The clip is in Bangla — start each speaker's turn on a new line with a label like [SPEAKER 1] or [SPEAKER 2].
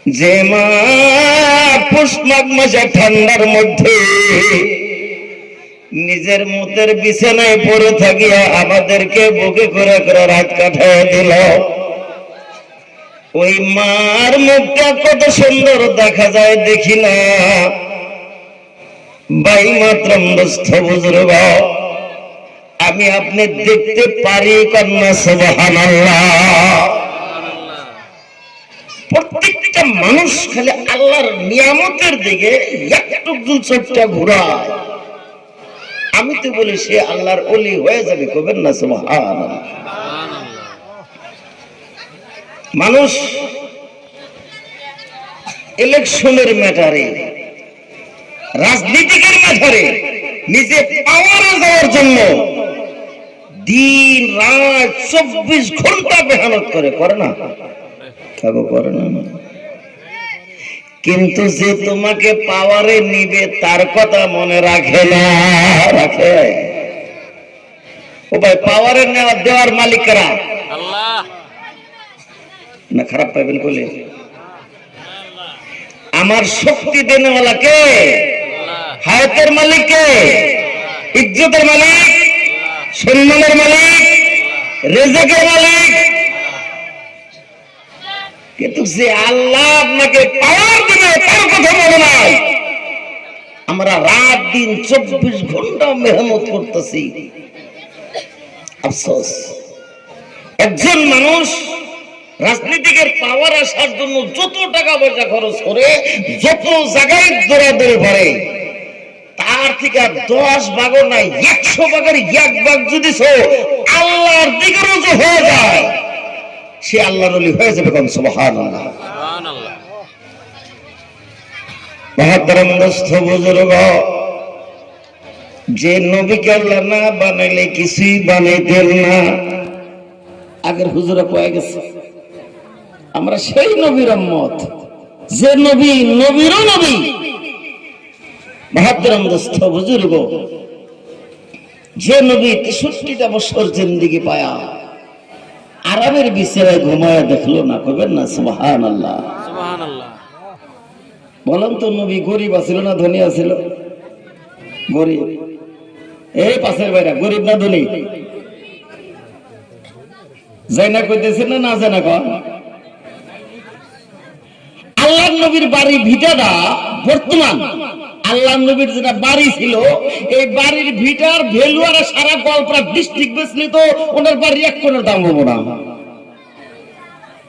[SPEAKER 1] যে মা পুষ মাঘ মাসে ঠান্ডার মধ্যে নিজের মুতের বিছানায় পড়ে থাকিয়া আমাদেরকে বুকে করে করে রাত কাটায় দিল, ওই মার মুখটা কত সুন্দর দেখা যায় দেখি না ভাই মাতরম দোস্ত বুজুর্গ, আমি আপনি দেখতে পারি কন্যা সুবহানাল্লাহ। প্রত্যেকটা মানুষ খালি আল্লাহর নিয়ামতের দিকে একটু চোখটা ঘুরায়, আমি তো বলি সে আল্লাহর ওলি হয়ে যাবে, কবেন না সুবহানাল্লাহ। মানুষ ইলেকশনের ম্যাটারে, রাজনীতিকের ম্যাটারে নিজে পাওয়ারে যাওয়ার জন্য দিন রাত 24 ঘন্টা মেহনত করে না? করে না? কিন্তু যে তোমাকে পাওয়ারে নিবে তার কথা মনে রাখে না, রাখে? ও ভাই, পাওয়ারে নেওয়া দেওয়ার মালিকরা আল্লাহ না, খারাপ পাইবেন বলে? আমার শক্তি দেনেওয়ালা কে? হায়াতের মালিক কে? ইজ্জতের মালিক, সম্মানের মালিক, রিজিকের মালিক। কিন্তু যে আল্লাহ আপনাকে পাওয়ার দিবে তার কথা বলে নাই। আমরা রাত দিন 24 ঘন্টা মেহনত করতেছি, আফসোস একজন মানুষ রাজনীতিকের পাওয়ার আসার জন্য যত টাকা পয়সা খরচ করে, যত জায়গায় দৌড়াদৌড়ি করে, তার থেকে 10 ভাগও নাই, 100 ভাগের 1 ভাগ যদি আল্লাহর দিকে রুজু হয়ে যায়, সে আল্লাহর ওলি হয়ে যাবে। কোন সুবহানাল্লাহ। মহতরম দোস্ত বুজুর্গ, যে নবীকে আল্লাহ না বানাইলে কিছুই বানাইতেন না। আগের হুজুরা কয়ে গেছে আমরা সেই নবীর উম্মত, যে নবী নবীরও নবী। মহতরম দোস্ত বুজুর্গ, যে নবী 63টা বছর জিন্দেগি পায়া আরামের বিছানায় ঘুমায় দেখলো না, কবেন না সুবহানাল্লাহ। সুবহানাল্লাহ। বলেন তো, নবী গরিব আছিল না ধনী আছিল? গরিব। এই পাশের বাইরা গরিব না ধনী? যাই না কইতেছেন না, না যায় না কন? আল্লাহর নবীর বাড়ি ভিটাটা বর্তমান আল্লাহর নবীর যেটা বাড়ি ছিল, এই বাড়ির ভিটার ভ্যালু আর সারা গল্পরা ডিস্ট্রিক্ট বেচলে তো ওনার বাড়ি 1 কোটির দাম হবো না।